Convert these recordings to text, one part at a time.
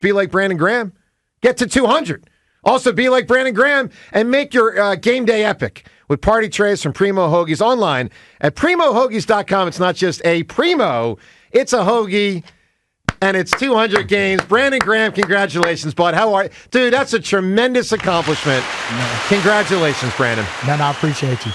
Be like Brandon Graham. Get to 200. Also, be like Brandon Graham and make your game day epic with party trays from Primo Hoagies online at PrimoHoagies.com. It's not just a Primo, it's a hoagie, and it's 200 games. Brandon Graham, congratulations, bud. How are you? Dude, that's a tremendous accomplishment. Congratulations, Brandon. Man, I appreciate you.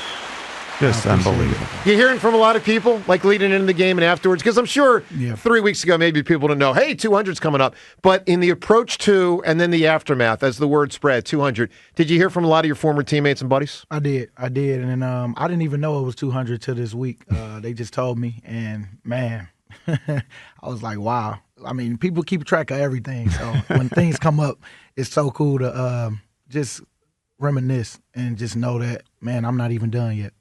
Just unbelievable. You're hearing from a lot of people, like leading into the game and afterwards, because I'm sure 3 weeks ago, maybe people didn't know, hey, 200's coming up. But in the approach to and then the aftermath, as the word spread, 200, did you hear from a lot of your former teammates and buddies? I did. And I didn't even know it was 200 till this week. They just told me, and man, I was like, wow. I mean, people keep track of everything. So when things come up, it's so cool to just reminisce and just know that, man, I'm not even done yet.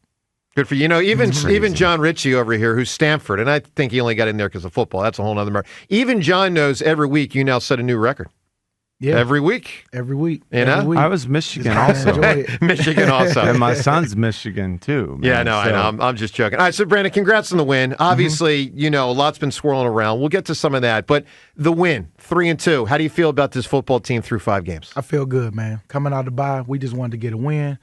Good for you. You know, even John Ritchie over here, who's Stanford, and I think he only got in there because of football. That's a whole other matter. Even John knows every week you now set a new record. Yeah. Every week. Every week. You know? Every week. I was Michigan also. Michigan also. And my son's Michigan, too. Man. Yeah, no, I know. I'm just joking. All right, so Brandon, congrats on the win. Obviously, you know, a lot's been swirling around. We'll get to some of that. But the win, 3-2, how do you feel about this football team through 5 games? I feel good, man. Coming out of the bye, we just wanted to get a win.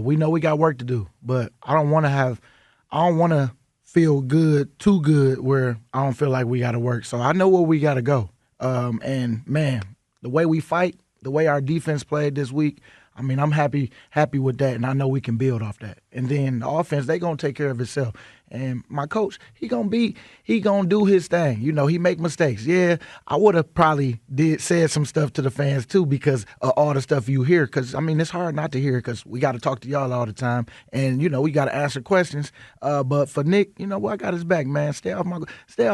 We know we got work to do, but I don't want to feel good, too good, where I don't feel like we got to work. So I know where we got to go. And, man, the way we fight, the way our defense played this week, I mean, I'm happy with that, and I know we can build off that. And then the offense, they going to take care of itself. And my coach, he gonna do his thing. You know, he make mistakes. Yeah, I would have probably said some stuff to the fans too because of all the stuff you hear. Because I mean, it's hard not to hear because we got to talk to y'all all the time, and you know we got to answer questions. But for Nick, you know, I got his back, man. Stay off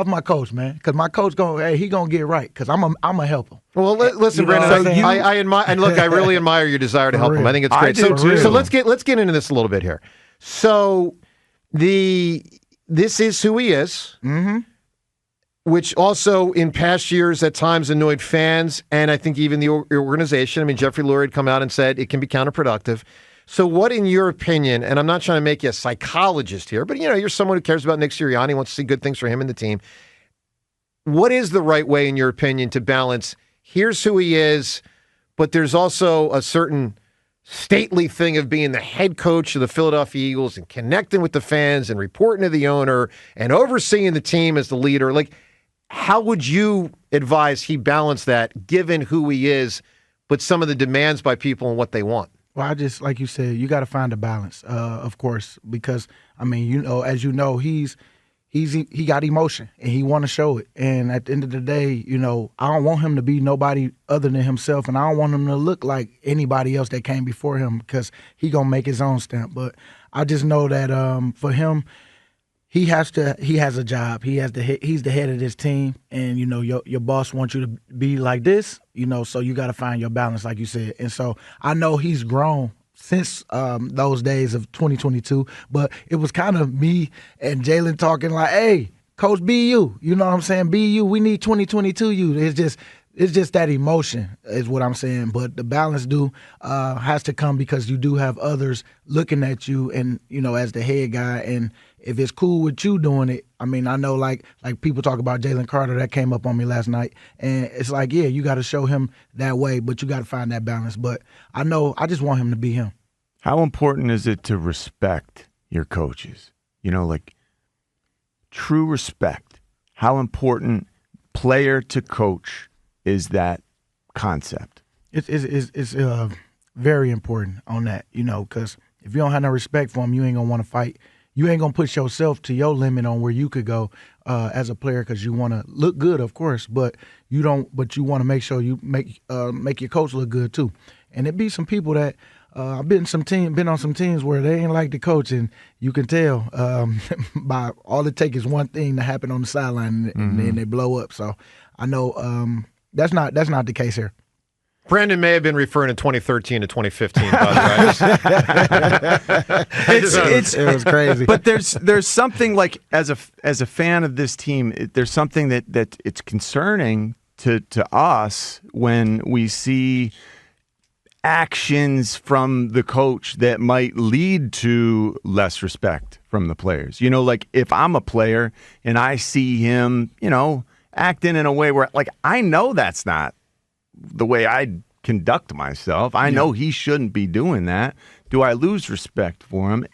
my coach, man. Because my coach he gonna get right. Because I'm a help him. Well, listen, Brandon. I admire, and look, I really admire your desire to help him. I think it's great. So let's get into this a little bit here. So this is who he is, which also in past years at times annoyed fans and I think even the organization. I mean, Jeffrey Lurie had come out and said it can be counterproductive. So what, in your opinion, and I'm not trying to make you a psychologist here, but you know, you're someone who cares about Nick Sirianni, wants to see good things for him and the team. What is the right way, in your opinion, to balance here's who he is, but there's also a certain stately thing of being the head coach of the Philadelphia Eagles and connecting with the fans and reporting to the owner and overseeing the team as the leader? Like, how would you advise he balance that given who he is, but some of the demands by people and what they want? Well, I just, like you said, you got to find a balance, of course, because, I mean, you know, as you know, he got emotion and he want to show it. And at the end of the day, you know, I don't want him to be nobody other than himself, and I don't want him to look like anybody else that came before him because he gonna make his own stamp. But I just know that for him, he has a job. He's the head of this team, and you know your boss wants you to be like this. You know, so you got to find your balance, like you said. And so I know he's grown since those days of 2022, but it was kind of me and Jalen talking like, hey, Coach, be you. You know what I'm saying? Be you. We need 2022 you. It's just that emotion is what I'm saying. But the balance has to come because you do have others looking at you and, you know, as the head guy. And if it's cool with you doing it, I mean, I know like people talk about Jalen Carter, that came up on me last night. And it's like, yeah, you got to show him that way, but you got to find that balance. But I know I just want him to be him. How important is it to respect your coaches? You know, like true respect. How important player to coach is that concept? It's very important on that, you know, because if you don't have no respect for them, you ain't going to want to fight. You ain't going to push yourself to your limit on where you could go as a player because you want to look good, of course, but you don't. But you want to make sure you make your coach look good too. And it be some people that I've been on some teams where they ain't like the coach, and you can tell by all it takes is one thing to happen on the sideline, and then they blow up. So I know that's not the case here. Brandon may have been referring to 2013 to 2015, by the way. It was crazy. But there's something like as a fan of this team, there's something that it's concerning to us when we see actions from the coach that might lead to less respect from the players. You know, like if I'm a player and I see him, you know, acting in a way where like I know that's not the way I conduct myself. I know he shouldn't be doing that. Do I lose respect for him?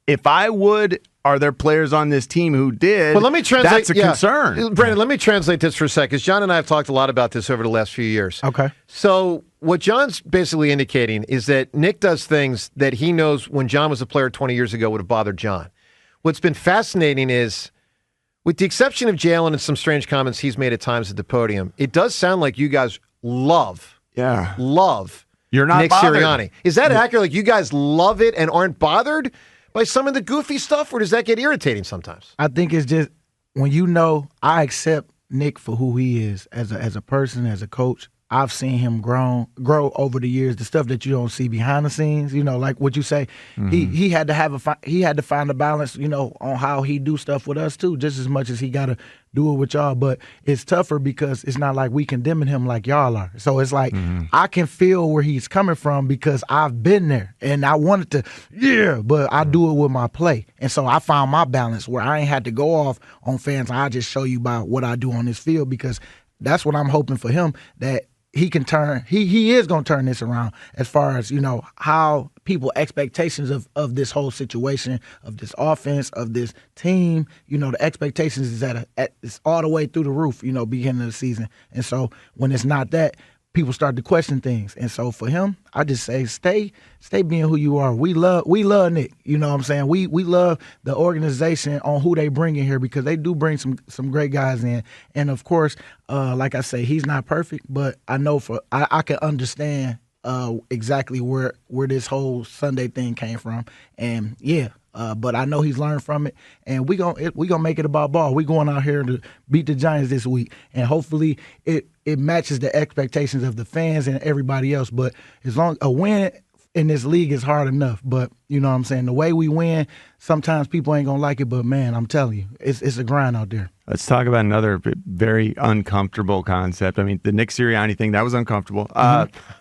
If I would, are there players on this team who did? Well, let me translate. That's a concern. Brandon, let me translate this for a second, because John and I have talked a lot about this over the last few years. Okay. So what John's basically indicating is that Nick does things that he knows when John was a player 20 years ago would have bothered John. What's been fascinating is, with the exception of Jalen and some strange comments he's made at times at the podium, it does sound like you guys love You're not Nick bothered. Sirianni. Is that accurate? Like, you guys love it and aren't bothered by some of the goofy stuff, or does that get irritating sometimes? I think it's just when I accept Nick for who he is as a person, as a coach. I've seen him grow over the years. The stuff that you don't see behind the scenes, like what you say, he had to find a balance, on how he do stuff with us too, just as much as he got to do it with y'all. But it's tougher because it's not like we condemning him like y'all are. So it's like I can feel where he's coming from because I've been there and I wanted to, but I do it with my play. And so I found my balance where I ain't had to go off on fans. I just show you about what I do on this field, because that's what I'm hoping for him, that he can turn. He is going to turn this around as far as how people expectations of this whole situation, of this offense, of this team. The expectations is it's all the way through the roof. Beginning of the season, and so when it's not that, people start to question things. And so for him, I just say stay being who you are. We love Nick. You know what I'm saying? We love the organization on who they bring in here, because they do bring some great guys in. And of course, like I say, he's not perfect, but I know I can understand exactly where this whole Sunday thing came from. And but I know he's learned from it, and we gonna make it about ball. We going out here to beat the Giants this week, and hopefully it matches the expectations of the fans and everybody else. But as long a win in this league is hard enough, but you know what I'm saying, the way we win, sometimes people ain't gonna like it, but man, I'm telling you, it's a grind out there. Let's talk about another very uncomfortable concept. I mean, the Nick Sirianni thing, that was uncomfortable.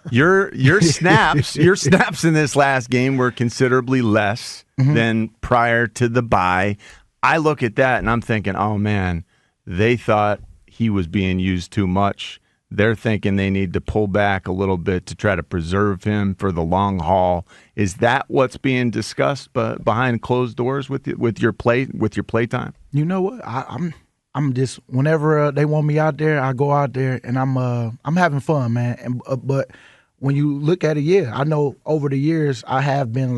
Your snaps in this last game were considerably less than prior to the bye. I look at that and I'm thinking, oh man, they thought he was being used too much. They're thinking they need to pull back a little bit to try to preserve him for the long haul. Is that what's being discussed behind closed doors with your play time? You know what? I'm just, whenever they want me out there, I go out there and I'm having fun, man. And but when you look at it, I know over the years I have been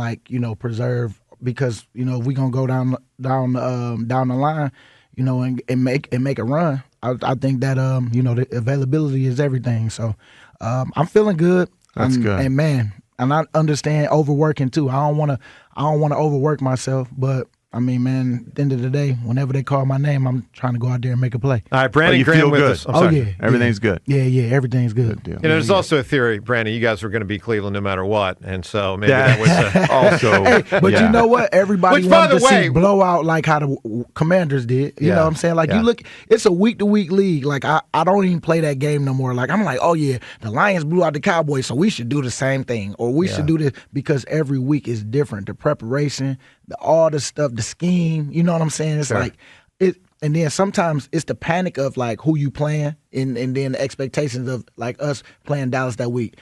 preserved, because we gonna go down the line, and make a run. I think that the availability is everything. So I'm feeling good. That's good. And man, and I understand overworking too. I don't want to overwork myself, but I mean, man, at the end of the day, whenever they call my name, I'm trying to go out there and make a play. All right, Brandon you Graham feel with good. us. Everything's good. Yeah, everything's good. Good deal. There's also a theory, Brandon, you guys were going to beat Cleveland no matter what, and so maybe that was also. But you know what? Everybody Which, by wanted the to way, see blowout like how the Commanders did. You know what I'm saying? Like, you look, it's a week-to-week league. Like, I don't even play that game no more. Like, I'm like, oh, yeah, the Lions blew out the Cowboys, so we should do the same thing. Or we should do this, because every week is different. The preparation, all the stuff, the scheme, you know what I'm saying? It's like it, and then sometimes it's the panic of like who you playing, and then the expectations of like us playing Dallas that week.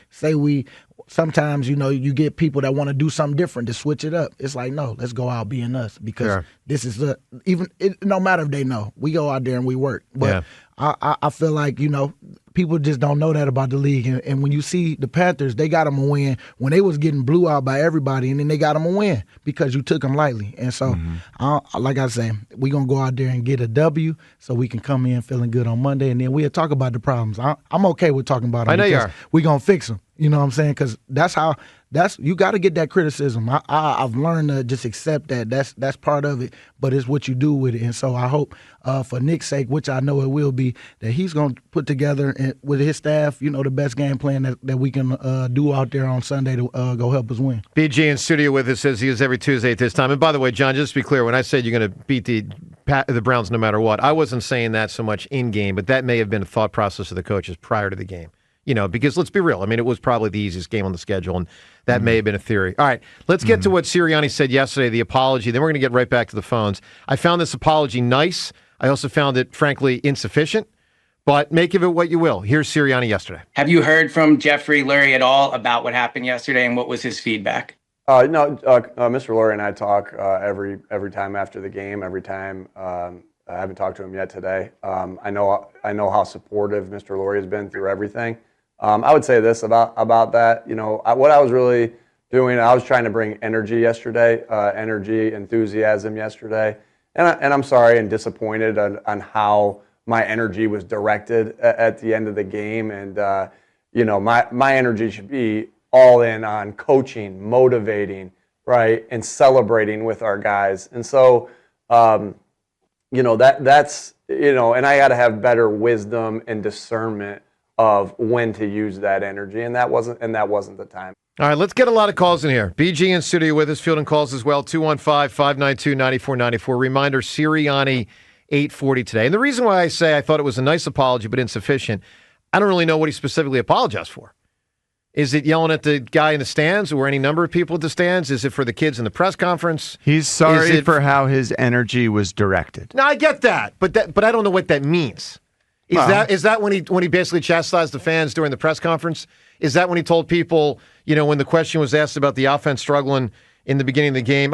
Sometimes you get people that want to do something different to switch it up. It's like, no, let's go out being us, because this is no matter if they know, we go out there and we work. But I feel like people just don't know that about the league. And when you see the Panthers, they got them a win when they was getting blew out by everybody, and then they got them a win because you took them lightly. And so, like I say, we're going to go out there and get a W so we can come in feeling good on Monday, and then we'll talk about the problems. I'm okay with talking about them. I know you are. We're going to fix them. You know what I'm saying? Because you got to get that criticism. I've learned to just accept that. That's part of it, but it's what you do with it. And so I hope for Nick's sake, which I know it will be, that he's going to put together with his staff, the best game plan that we can do out there on Sunday to go help us win. BG in studio with us, as he is every Tuesday at this time. And by the way, John, just to be clear, when I said you're going to beat the Browns no matter what, I wasn't saying that so much in game, but that may have been a thought process of the coaches prior to the game. Because let's be real. I mean, it was probably the easiest game on the schedule, and that may have been a theory. All right, let's get to what Serianni said yesterday, the apology. Then we're going to get right back to the phones. I found this apology nice. I also found it, frankly, insufficient. But make of it what you will. Here's Serianni yesterday. Have you heard from Jeffrey Lurie at all about what happened yesterday, and what was his feedback? No, Mr. Lurie and I talk every time after the game. Every time I haven't talked to him yet today. I know how supportive Mr. Lurie has been through everything. I would say this about that. What I was really doing, I was trying to bring energy yesterday, energy, enthusiasm yesterday, and I'm sorry and disappointed on how my energy was directed at the end of the game. And my energy should be all in on coaching, motivating, right, and celebrating with our guys. And so, that's and I got to have better wisdom and discernment of when to use that energy, and that wasn't the time. All right, let's get a lot of calls in here. BG in studio with us, fielding calls as well, 215-592-9494. Reminder, Sirianni, 8:40 today. And the reason why I say I thought it was a nice apology but insufficient, I don't really know what he specifically apologized for. Is it yelling at the guy in the stands or any number of people at the stands? Is it for the kids in the press conference? He's sorry for how his energy was directed. No, I get that, but I don't know what that means. Is that when he basically chastised the fans during the press conference? Is that when he told people, when the question was asked about the offense struggling in the beginning of the game?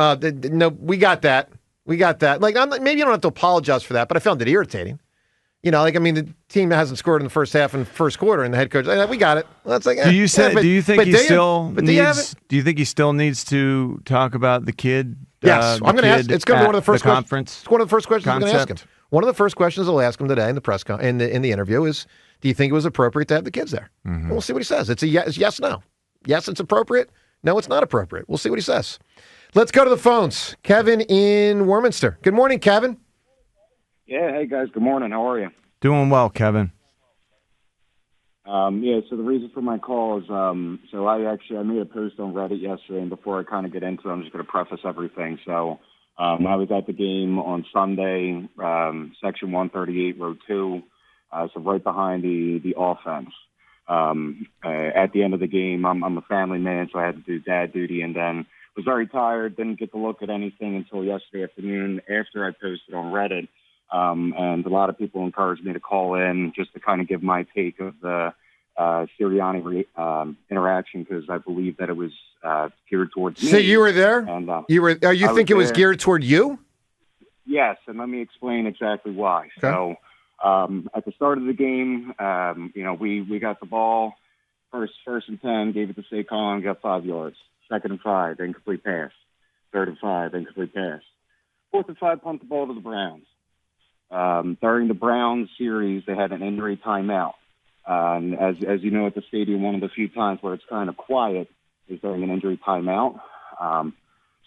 No, we got that. We got that. Like, maybe you don't have to apologize for that, but I found it irritating. The team hasn't scored in the first half and first quarter, and the head coach, we got it. Well, that's like, do you think he still needs to talk about the kid? Yes, I'm going to ask. It's going to be one of the first conference. It's one of the first questions I'm going to ask him. One of the first questions I'll ask him today in the in the interview is, do you think it was appropriate to have the kids there? Mm-hmm. We'll see what he says. It's a yes, no. Yes, it's appropriate. No, it's not appropriate. We'll see what he says. Let's go to the phones. Kevin in Warminster. Good morning, Kevin. Yeah, hey guys, good morning. How are you? Doing well, Kevin. So the reason for my call is, I made a post on Reddit yesterday, and before I kind of get into it, I'm just going to preface everything. So I was at the game on Sunday, section 138, row 2, so right behind the offense. At the end of the game, I'm a family man, so I had to do dad duty, and then was very tired, didn't get to look at anything until yesterday afternoon after I posted on Reddit. And a lot of people encouraged me to call in just to kind of give my take of the Serianni interaction, because I believe that it was geared towards me. So you were there? And, you think it was geared toward you? Yes, and let me explain exactly why. Okay. So at the start of the game, we got the ball, first and 10, gave it to Saquon, got 5 yards. Second and 5, incomplete pass. Third and 5, incomplete pass. Fourth and 5, punt the ball to the Browns. During the Browns series, they had an injury timeout. And as you know, at the stadium, one of the few times where it's kind of quiet is during an injury timeout.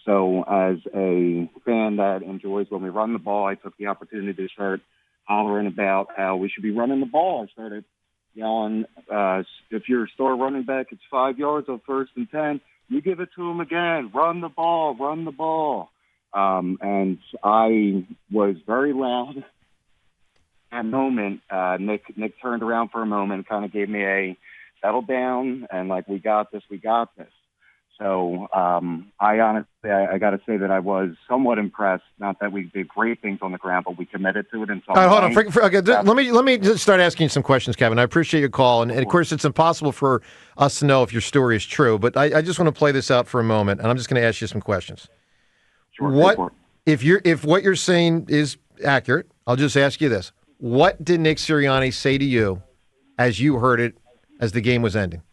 So as a fan that enjoys when we run the ball, I took the opportunity to start hollering about how we should be running the ball. I started yelling, if you're a star running back, it's 5 yards on first and 10. You give it to him again. Run the ball, run the ball. And I was very loud. At that moment, Nick turned around for a moment and kind of gave me a settle down and like, we got this. So I honestly, I got to say that I was somewhat impressed. Not that we did great things on the ground, but we committed to it in some way. Hold on. Okay, let me just start asking you some questions, Kevin. I appreciate your call, and of course, it's impossible for us to know if your story is true. But I just want to play this out for a moment, and I'm just going to ask you some questions. Sure. If what you're saying is accurate, I'll just ask you this: what did Nick Sirianni say to you as you heard it as the game was ending?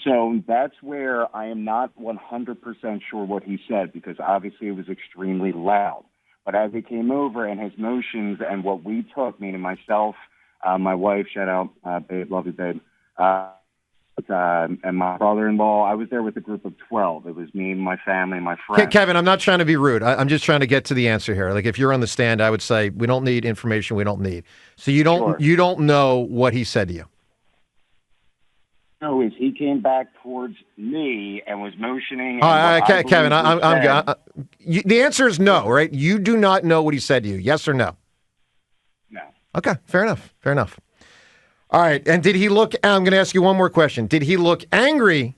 So that's where I am not 100% sure what he said, because obviously it was extremely loud. But as he came over and his motions and what we took, meaning myself, my wife, shout out, babe, love you, babe, and my brother-in-law, I was there with a group of 12. It was me, my family, my friends. Kevin, I'm not trying to be rude. I'm just trying to get to the answer here. Like, if you're on the stand, I would say we don't need information we don't need. So you don't know what he said to you. No, is he came back towards me and was motioning. Kevin, the answer is no, right? You do not know what he said to you. Yes or no? No. Okay, fair enough. All right, and did he look? I'm going to ask you one more question. Did he look angry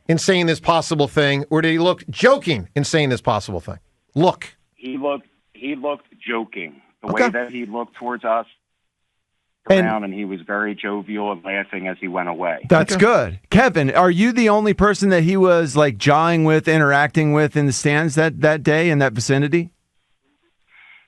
in saying this possible thing, or did he look joking in saying this possible thing? Look. He looked joking. The way that he looked towards us. around, and he was very jovial and laughing as he went away. That's good. Kevin, are you the only person that he was like jawing with, interacting with in the stands that day in that vicinity?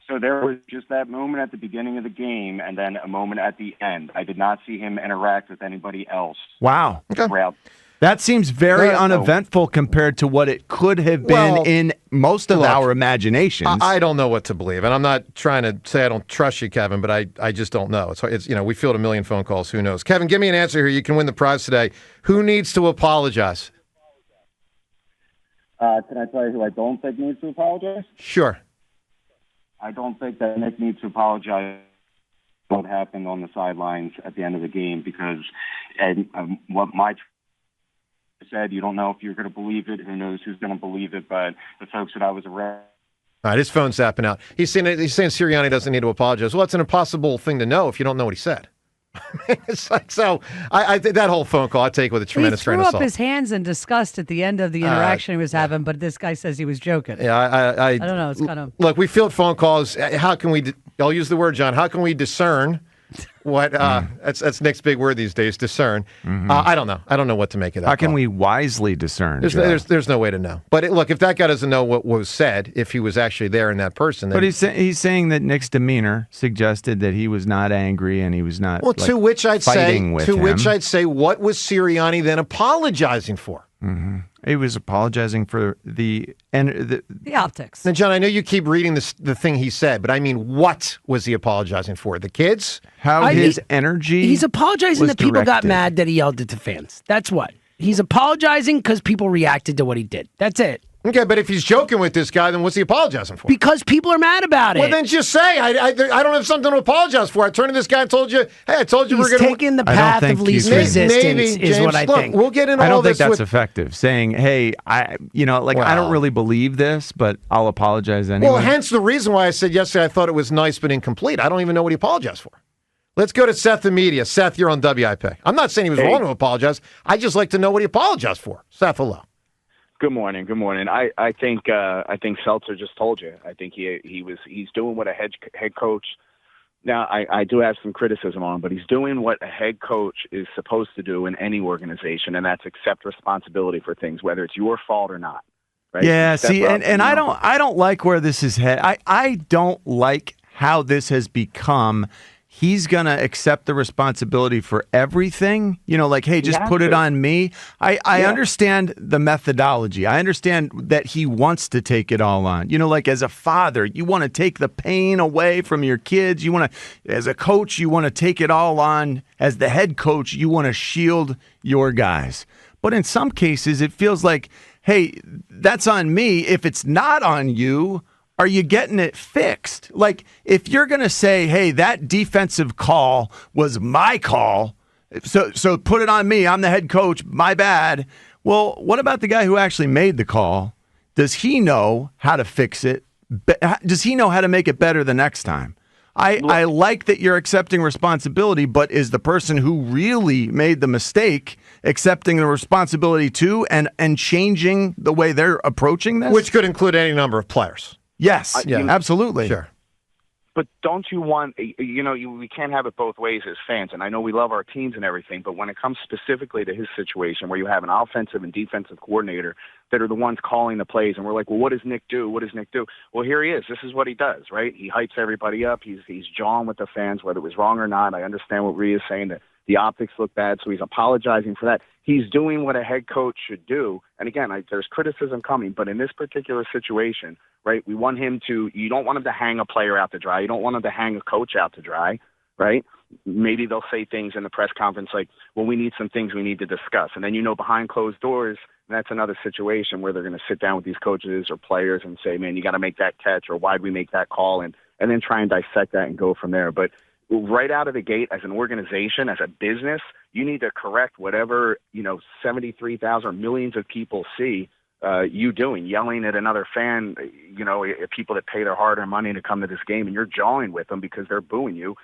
So there was just that moment at the beginning of the game and then a moment at the end. I did not see him interact with anybody else. Wow. Throughout. That seems very uneventful compared to what it could have been in most of our imaginations. I don't know what to believe, and I'm not trying to say I don't trust you, Kevin, but I just don't know. It's we field a million phone calls. Who knows? Kevin, give me an answer here. You can win the prize today. Who needs to apologize? Can I tell you who I don't think needs to apologize? Sure. I don't think that Nick needs to apologize for what happened on the sidelines at the end of the game because what my said, you don't know if you're going to believe it. Who knows who's going to believe it? But the folks that I was around. All right, his phone's zapping out. He's saying Serianni doesn't need to apologize. Well, it's an impossible thing to know if you don't know what he said. It's like, so I think that whole phone call I take with a tremendous grain of salt. He threw up his hands in disgust at the end of the interaction he was having, but this guy says he was joking. Yeah, I don't know. It's kind of look. We field phone calls. How can we? I'll use the word, John. How can we discern? What that's Nick's big word these days, discern. I don't know. I don't know what to make of that. How can we wisely discern? There's no way to know. But look, if that guy doesn't know what was said, if he was actually there in that person, then, but he's saying that Nick's demeanor suggested that he was not angry and he was not. Well, to which I'd say, what was Sirianni then apologizing for? Mm-hmm. He was apologizing for the optics. Now, John, I know you keep reading the thing he said, but I mean, what was he apologizing for? The kids? His energy. He's apologizing that people got mad that he yelled it to fans. That's what. He's apologizing because people reacted to what he did. That's it. Okay, but if he's joking with this guy, then what's he apologizing for? Because people are mad about it. Well, then just say, I don't have something to apologize for. I turned to this guy and told you, hey, I told you we're going to... He's taking the path of least resistance is what I think. We'll get into all this. I don't think that's effective. Saying, hey, I don't really believe this, but I'll apologize anyway. Well, hence the reason why I said yesterday I thought it was nice but incomplete. I don't even know what he apologized for. Let's go to Seth in media. Seth, you're on WIP. I'm not saying he was wrong to apologize. I just like to know what he apologized for. Seth, hello. Good morning. Good morning. I think Seltzer just told you. I think he's doing what a head coach. Now I do have some criticism on him, but he's doing what a head coach is supposed to do in any organization, and that's accept responsibility for things, whether it's your fault or not. Right? Yeah. See, and I don't like where this is headed. I don't like how this has become. He's going to accept the responsibility for everything. Like, hey, just put it on me. I understand the methodology. I understand that he wants to take it all on. Like as a father, you want to take the pain away from your kids. You want to, as a coach, you want to take it all on. As the head coach, you want to shield your guys. But in some cases, it feels like, hey, that's on me. If it's not on you, are you getting it fixed? Like, if you're going to say, hey, that defensive call was my call, so put it on me. I'm the head coach. My bad. Well, what about the guy who actually made the call? Does he know how to fix it? Does he know how to make it better the next time? I like that you're accepting responsibility, but is the person who really made the mistake accepting the responsibility too and changing the way they're approaching this? Which could include any number of players. Yes, absolutely. Sure. But don't you want, we can't have it both ways as fans. And I know we love our teams and everything, but when it comes specifically to his situation where you have an offensive and defensive coordinator that are the ones calling the plays, and we're like, well, what does Nick do? What does Nick do? Well, here he is. This is what he does, right? He hypes everybody up. He's jawing with the fans, whether it was wrong or not. I understand what Rhea is saying, that the optics look bad, so he's apologizing for that. He's doing what a head coach should do. And again, there's criticism coming, but in this particular situation, right, you don't want him to hang a player out to dry. You don't want him to hang a coach out to dry, right? Maybe they'll say things in the press conference like, well, we need some things we need to discuss. And then, behind closed doors, that's another situation where they're going to sit down with these coaches or players and say, man, you got to make that catch, or why'd we make that call? And then try and dissect that and go from there. But right out of the gate, as an organization, as a business, you need to correct whatever, 73,000 millions of people see you doing, yelling at another fan, people that pay their hard-earned money to come to this game, and you're jawing with them because they're booing you.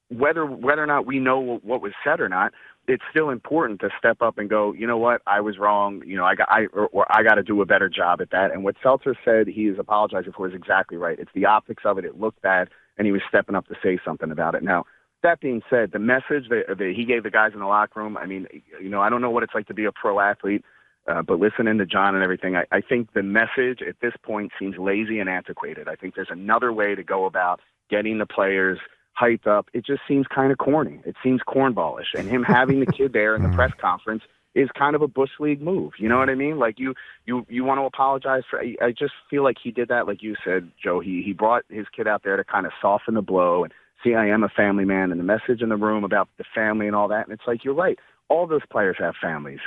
Whether or not we know what was said or not, it's still important to step up and go, you know what, I was wrong. I got to do a better job at that. And what Seltzer said he is apologizing for is exactly right. It's the optics of it. It looked bad, and he was stepping up to say something about it. Now, that being said, the message that he gave the guys in the locker room, I mean, I don't know what it's like to be a pro athlete, but listening to John and everything, I think the message at this point seems lazy and antiquated. I think there's another way to go about getting the players hyped up. It just seems kind of corny. It seems cornballish. And him having the kid there in the press conference is kind of a Bush League move. You know what I mean? Like you want to apologize for. I just feel like he did that, like you said, Joe. He brought his kid out there to kind of soften the blow and see, I am a family man, and the message in the room about the family and all that. And it's like, you're right. All those players have families,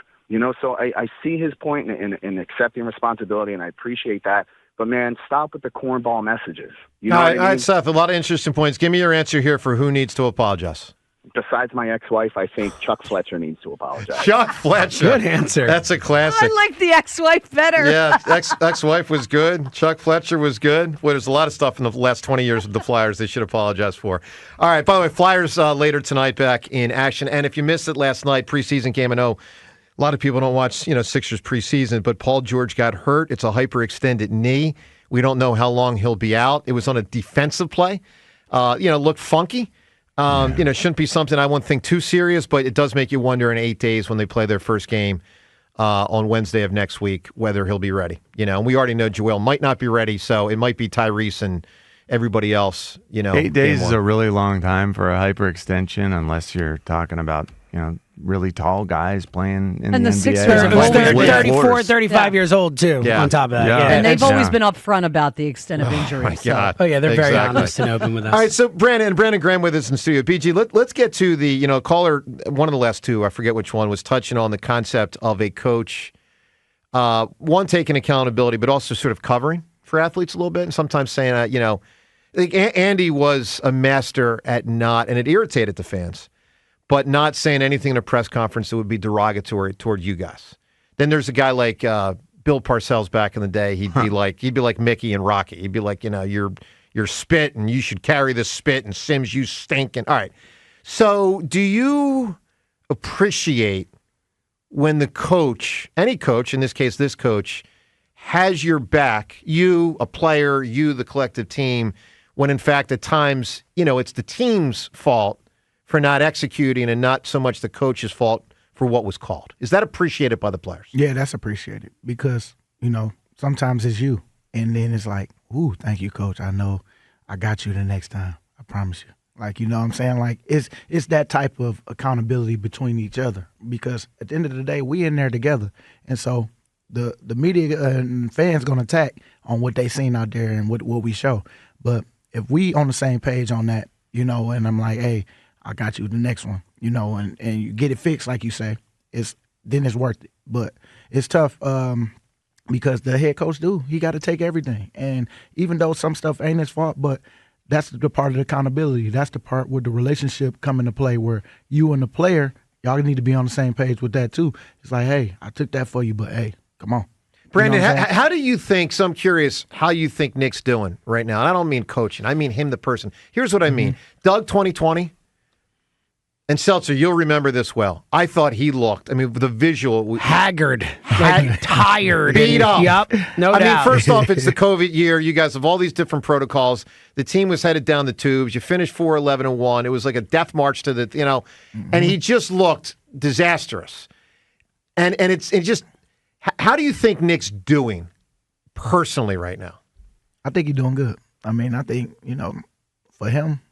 So I see his point in accepting responsibility, and I appreciate that. But man, stop with the cornball messages. You know what I mean? All right, Seth. A lot of interesting points. Give me your answer here for who needs to apologize. Besides my ex-wife, I think Chuck Fletcher needs to apologize. Chuck Fletcher. Good answer. That's a classic. I like the ex-wife better. Yeah, ex-wife was good. Chuck Fletcher was good. Well, there's a lot of stuff in the last 20 years with the Flyers they should apologize for. All right, by the way, Flyers later tonight back in action. And if you missed it last night, preseason game, I know a lot of people don't watch, Sixers preseason, but Paul George got hurt. It's a hyperextended knee. We don't know how long he'll be out. It was on a defensive play. Looked funky. Shouldn't be something I wouldn't think too serious, but it does make you wonder in 8 days when they play their first game on Wednesday of next week whether he'll be ready. And we already know Joel might not be ready, so it might be Tyrese and everybody else. 8 days is a really long time for a hyperextension, unless you're talking about really tall guys playing in and the the NBA. Sixers are 34, 35 years old, too, on top of that. Yeah. And they've always been upfront about the extent of injury. My God. Oh, yeah, they're very honest and open with us. All right, so Brandon Graham with us in studio. BG, let's get to the, caller, one of the last two, I forget which one, was touching on the concept of a coach, one, taking accountability, but also sort of covering for athletes a little bit, and sometimes saying, I think Andy was a master at not, and it irritated the fans, but not saying anything in a press conference that would be derogatory toward you guys. Then there's a guy like Bill Parcells back in the day. He'd be like Mickey and Rocky. He'd be like, you're spit and you should carry this spit, and Sims, you stinking. All right. So do you appreciate when the coach, any coach, in this case this coach, has your back, you, a player, you, the collective team, when in fact at times, it's the team's fault for not executing and not so much the coach's fault for what was called? Is that appreciated by the players? Yeah, that's appreciated because, sometimes it's you. And then it's like, ooh, thank you, coach. I know I got you the next time. I promise you. Like, you know what I'm saying? Like, it's that type of accountability between each other because at the end of the day, we in there together. And so the media and fans going to attack on what they seen out there and what we show. But if we on the same page on that, and I'm like, hey, I got you the next one, and you get it fixed, like you say, then it's worth it. But it's tough because the head coach he got to take everything. And even though some stuff ain't his fault, but that's the part of the accountability. That's the part where the relationship come into play where you and the player, y'all need to be on the same page with that too. It's like, hey, I took that for you, but hey, come on. Brandon, how do you think, so I'm curious how you think Nick's doing right now. And I don't mean coaching. I mean him, the person. Here's what I mean. Doug 2020. And Seltzer, you'll remember this well. I thought he looked, the visual. Haggard. Tired. Beat up. Yep, no doubt. First off, it's the COVID year. You guys have all these different protocols. The team was headed down the tubes. You finished 4-11-1. It was like a death march to the, and he just looked disastrous. And it's just, how do you think Nick's doing personally right now? I think he's doing good. I think, for him,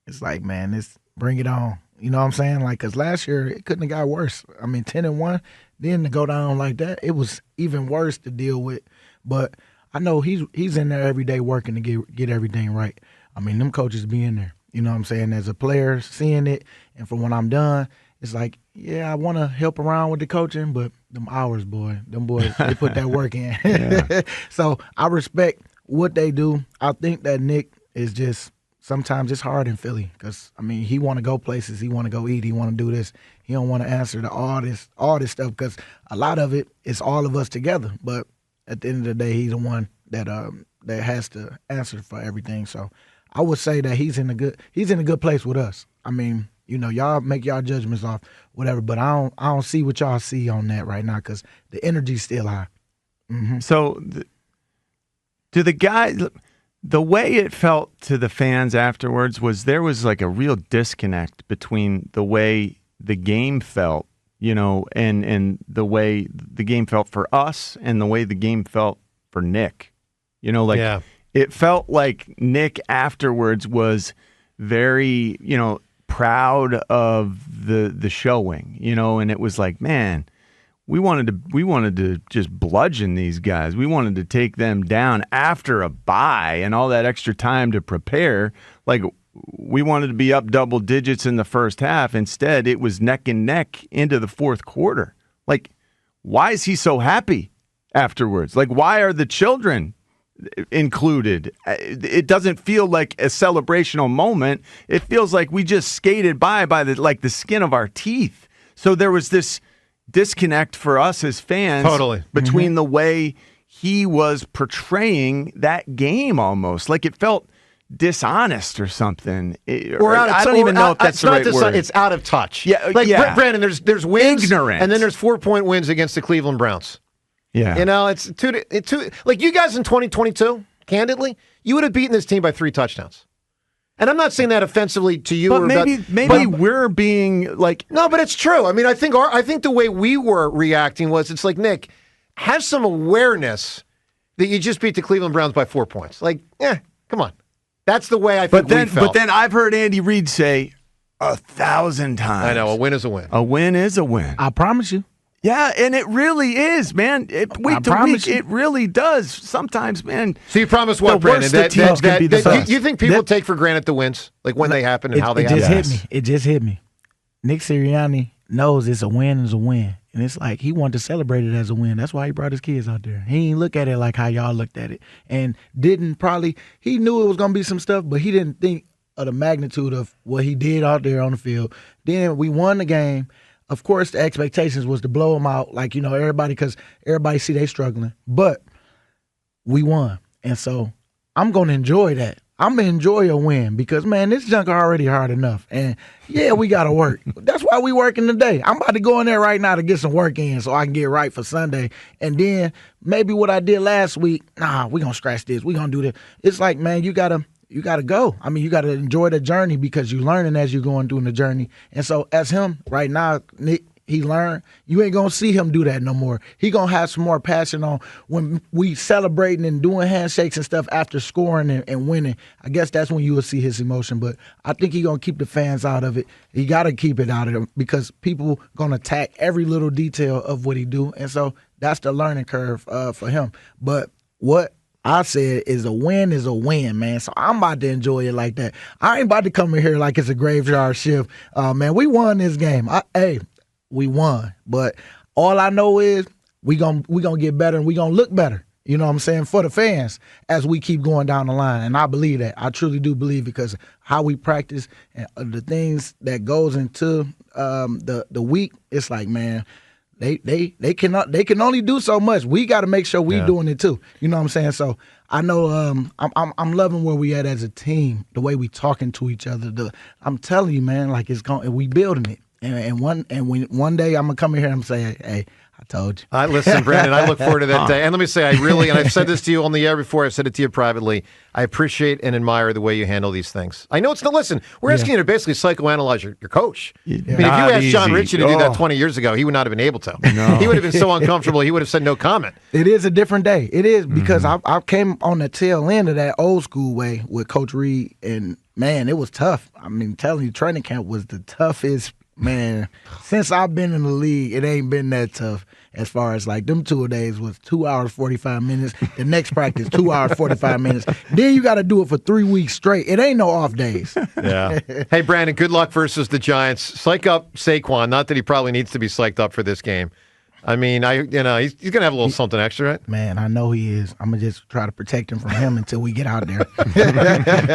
it's like, man, bring it on. You know what I'm saying? Like, because last year, it couldn't have got worse. 10-1, then to go down like that, it was even worse to deal with. But I know he's in there every day working to get everything right. Them coaches be in there. You know what I'm saying? As a player, seeing it, and from when I'm done, it's like, yeah, I want to help around with the coaching, but them hours, them boys, they put that work in. Yeah. So I respect what they do. I think that Nick is just, sometimes it's hard in Philly because, he want to go places. He want to go eat. He want to do this. He don't want to answer to all this stuff because a lot of it is all of us together. But at the end of the day, he's the one that has to answer for everything. So I would say that he's in a good place with us. Y'all make y'all judgments off whatever, but I don't see what y'all see on that right now because the energy's still high. So do the guys? The way it felt to the fans afterwards was there was like a real disconnect between the way the game felt, and the way the game felt for us and the way the game felt for Nick. It felt like Nick afterwards was very, proud of the showing, and it was like, man, we wanted to just bludgeon these guys. We wanted to take them down after a bye and all that extra time to prepare. Like, we wanted to be up double digits in the first half. Instead, it was neck and neck into the fourth quarter. Like, why is he so happy afterwards? Like, why are the children included? It doesn't feel like a celebrational moment. It feels like we just skated by the skin of our teeth. So there was this disconnect for us as fans between the way he was portraying that game, almost like it felt dishonest or something. I don't even know if that's the right word. It's out of touch. Yeah, Brandon, there's wins, ignorant, and then there's 4-point wins against the Cleveland Browns. Yeah, it's two. Like, you guys in 2022, candidly, you would have beaten this team by 3 touchdowns. And I'm not saying that offensively to you. But maybe we're being like... No, but it's true. I mean, I think the way we were reacting was, it's like, Nick, have some awareness that you just beat the Cleveland Browns by 4 points. Like, come on. That's the way I think we felt. But then I've heard Andy Reid say 1,000 times. I know, a win is a win. A win is a win. I promise you. Yeah, and it really is, man. Week to week, it really does. Sometimes, man. So you promise what, Brandon? You think people take for granted the wins, like when they happen and how they happen? It just hit me. Nick Sirianni knows it's a win is a win, and it's like he wanted to celebrate it as a win. That's why he brought his kids out there. He didn't look at it like how y'all looked at it, and he knew it was gonna be some stuff, but he didn't think of the magnitude of what he did out there on the field. Then we won the game. Of course, the expectations was to blow them out, like, everybody, because everybody see they struggling. But we won. And so I'm going to enjoy that. I'm going to enjoy a win because, man, this junk already hard enough. And, we got to work. That's why we working today. I'm about to go in there right now to get some work in so I can get right for Sunday. And then maybe what I did last week, we're going to scratch this. We're going to do this. It's like, man, you got to go. I mean, you got to enjoy the journey because you're learning as you're going through the journey. And so as him right now, Nick, he learned, you ain't going to see him do that no more. He going to have some more passion on when we celebrating and doing handshakes and stuff after scoring and winning. I guess that's when you will see his emotion. But I think he going to keep the fans out of it. He got to keep it out of them because people going to attack every little detail of what he do. And so that's the learning curve for him. But what I said is a win, man. So I'm about to enjoy it like that. I ain't about to come in here like it's a graveyard shift. Man, we won this game. We won. But all I know is we gonna get better and we gonna look better. You know what I'm saying? For the fans as we keep going down the line. And I believe that. I truly do believe because how we practice and the things that goes into the week, it's like, man, They can only do so much. We got to make sure we doing it too. You know what I'm saying? So I know I'm loving where we at as a team, the way we talking to each other. I'm telling you, man, like we building it. And one day I'm gonna come in here and say, hey, I told you. Listen, Brandon, I look forward to that day. And let me say, and I've said this to you on the air before, I've said it to you privately, I appreciate and admire the way you handle these things. I know it's not, listen, we're asking you to basically psychoanalyze your coach. I mean, if you asked John Ritchie to do that 20 years ago, he would not have been able to. No. He would have been so uncomfortable, he would have said no comment. It is a different day. It is because I came on the tail end of that old school way with Coach Reed, and, man, it was tough. I mean, telling you, training camp was the toughest. Man, since I've been in the league, it ain't been that tough as far as like them 2 days was 2 hours, 45 minutes. The next practice, 2 hours, 45 minutes. Then you got to do it for 3 weeks straight. It ain't no off days. Yeah. Hey, Brandon, good luck versus the Giants. Psych up Saquon. Not that he probably needs to be psyched up for this game. I mean, he's going to have a little something extra, right? Man, I know he is. I'm going to just try to protect him from him until we get out there.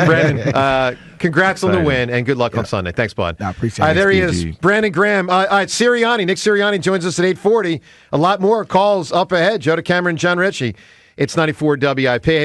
Brandon, congrats on the win, and good luck on Sunday. Thanks, bud. I appreciate it. There he is, Brandon Graham. All right, Serianni. Nick Sirianni joins us at 8:40. A lot more calls up ahead. Joe DeCamera and John Ritchie. It's 94 WIP.